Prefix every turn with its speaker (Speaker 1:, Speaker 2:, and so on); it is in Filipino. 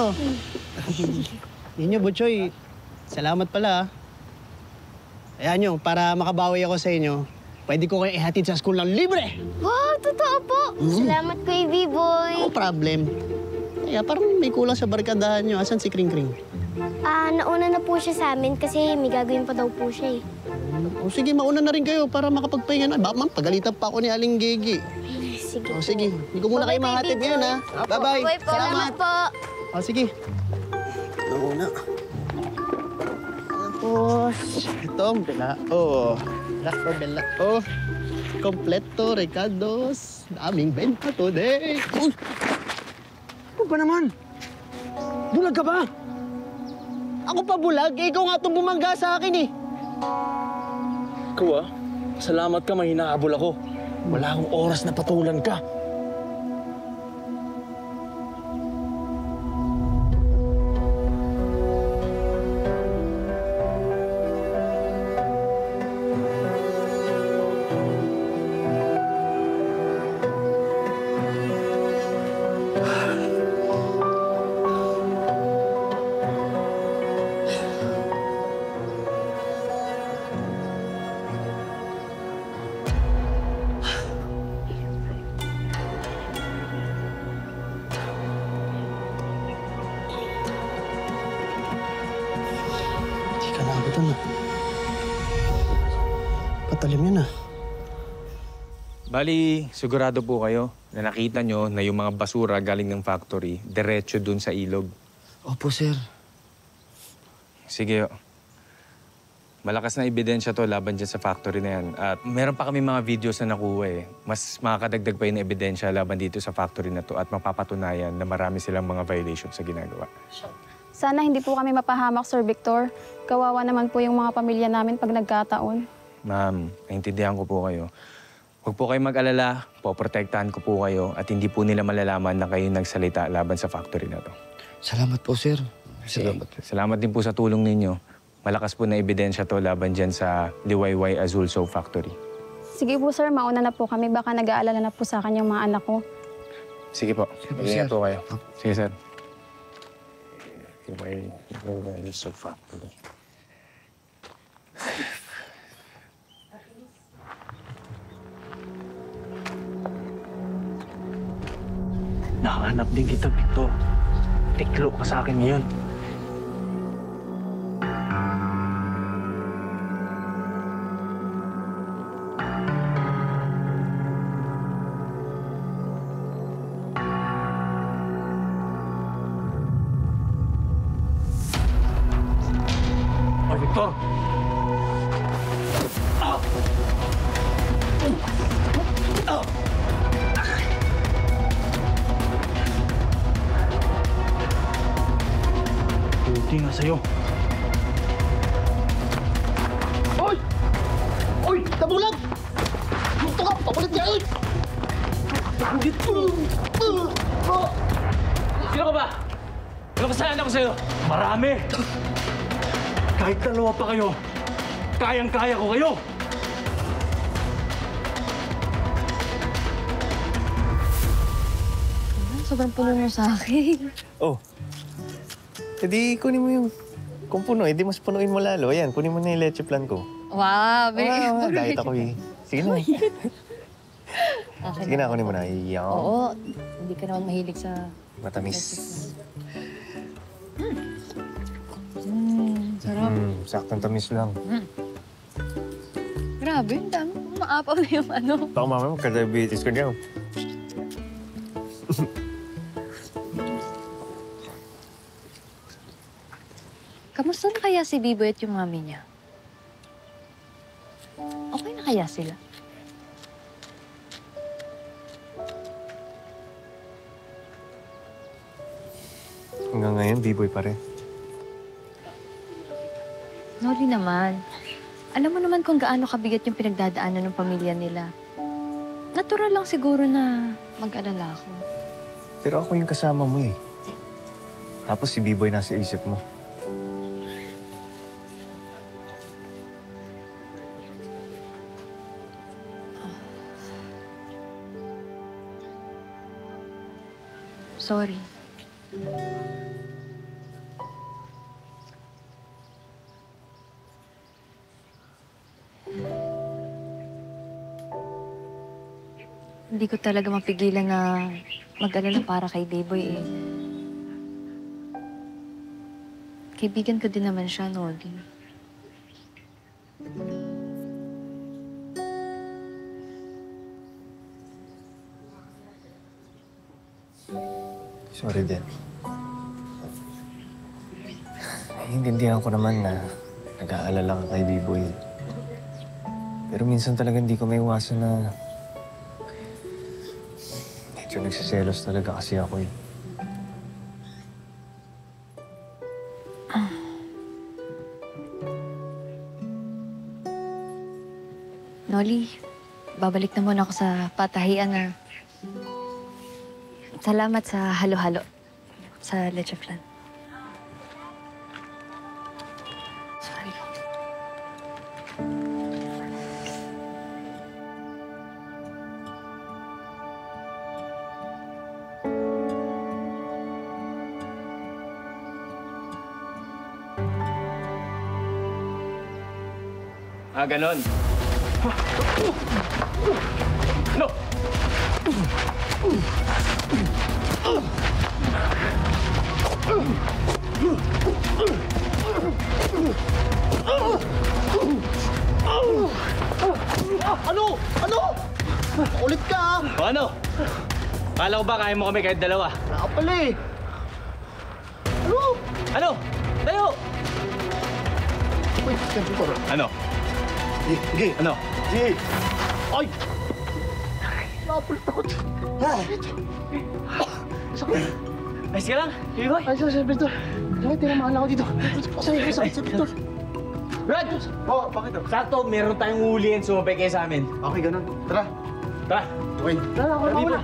Speaker 1: no? Yun nyo, Butchoy. Salamat pala. Ayan nyo, para makabawi ako sa inyo, pwede ko kayo ihatid sa school ng libre.
Speaker 2: Wow, totoo po. Salamat Kuya B-Boy.
Speaker 1: No problem. Kaya parang may kulang sa barkadahan nyo. Asan si Kring Kring?
Speaker 2: Nauna na po siya sa amin kasi may gagawin pa daw po siya eh.
Speaker 1: O sige, mauna na rin kayo para makapagpahinga na. Baka man, pagalitan pa ako ni Aling Gigi.
Speaker 2: Sige
Speaker 1: O sige, hindi ko muna kayo mahatid ngayon, ha? Bye-bye.
Speaker 2: Bye po. Salamat po.
Speaker 1: O sige. Ano muna? Tapos, ito ang belao. Belao. Kompleto, Ricardos. Daming benta today. Uy!
Speaker 3: Ano ba naman? Bulag ka ba?
Speaker 1: Ako pa bulag? Ikaw nga itong bumangga sa akin eh.
Speaker 3: Ikaw salamat ka, may hinahabol ako. Wala akong oras na patulan ka.
Speaker 1: Patalim yun
Speaker 4: Bali, sigurado po kayo na nakita nyo na yung mga basura galing ng factory, diretso dun sa ilog.
Speaker 1: Opo, sir.
Speaker 4: Sige, malakas na ebidensya to laban dyan sa factory na yan. At meron pa kami mga videos na nakuha eh. Mas makakadagdag pa yung ebidensya laban dito sa factory na to at mapapatunayan na marami silang mga violations sa ginagawa.
Speaker 5: Sana hindi po kami mapahamak, Sir Victor. Kawawa naman po yung mga pamilya namin pag nagkataon.
Speaker 4: Ma'am, naintindihan ko po kayo. Huwag po kayo mag-alala, poprotektahan ko po kayo at hindi po nila malalaman na kayo nagsalita laban sa factory na to.
Speaker 1: Salamat po, sir.
Speaker 4: Salamat din po sa tulong ninyo. Malakas po na ebidensya to laban dyan sa Liwayway Azul Soap Factory.
Speaker 5: Sige po, sir. Mauna na po kami. Baka nag-aalala na po sa akin yung mga anak ko.
Speaker 4: Sige po. Ingat po kayo. Sige, sir. Liwayway Soap Factory.
Speaker 3: Nakahanap din kita, Victor. Tiklo ka sa akin ngayon. Oh, Victor! Hindi nga sa'yo.
Speaker 1: Oy! Oy! Nabulag! Gusto ka! Pabulit niya! Oy!
Speaker 3: Sino ka ba? Ano kasalanan ko sa'yo? Marami! Kahit dalawa pa kayo, kayang-kaya ko kayo!
Speaker 6: Sobrang puno mo sa akin.
Speaker 7: Oh. Hindi, kunin mo yung... Kung puno, hindi mas punuin mo lalo. Ayan, kunin mo na yung leche plan ko.
Speaker 6: Wow, very
Speaker 7: Diet ako eh. Sige na. Sige na, kunin mo na. Iyaw.
Speaker 6: Oo, hindi ka naman mahilig sa...
Speaker 7: Matamis.
Speaker 6: Sarap.
Speaker 7: Saktong tamis lang.
Speaker 6: Grabe, ang dami. Maapaw na yung ano.
Speaker 7: Baka mamaya magka-diabetes ko niya.
Speaker 6: Kamusta na kaya si Biboy at yung mami niya? Okay na kaya sila?
Speaker 7: Hanggang ngayon, B-boy pa rin.
Speaker 6: Noli naman. Alam mo naman kung gaano kabigat yung pinagdadaanan ng pamilya nila. Natural lang siguro na mag-alala ako.
Speaker 7: Pero ako yung kasama mo eh. Tapos si B-boy nasa isip mo.
Speaker 6: Sorry. Hindi ko talaga mapigilan na mag-alala para kay Dayboy eh. Kaibigan ko din naman siya, Noli.
Speaker 7: Sorry din. Naiintindihan ko naman na nag-aalala ka kay B-Boy. Pero minsan talaga hindi ko maiwasan na medyo nagsiselos talaga kasi ako eh.
Speaker 6: Noli, babalik na muna ako sa patahian na salamat sa halo-halo sa leche flan. Sorry.
Speaker 4: Ganon. Ano?
Speaker 1: Ano? Ano? Ulit ka,
Speaker 3: O ano? Kala ko ba kaya mo kami kahit dalawa?
Speaker 1: Wala ka pala eh. Ano?
Speaker 3: Ano? Tayo!
Speaker 1: Wait, ganito ko.
Speaker 3: Ano?
Speaker 1: Sige.
Speaker 3: Ano?
Speaker 1: Sige. Ay! Napulit ako.
Speaker 3: Ayos ka lang? Iboy?
Speaker 1: Ay, Sir Victor. Ay, tinamaan ako dito. Sakit, Sir Victor.
Speaker 3: Brad!
Speaker 1: Oh, bakit?
Speaker 3: Sakto, meron tayong huliin sumabay kayo sa amin.
Speaker 1: Okay, ganun. Tara.
Speaker 3: Tara!
Speaker 1: Okay. Tara, ako
Speaker 3: Tara dito.
Speaker 1: na.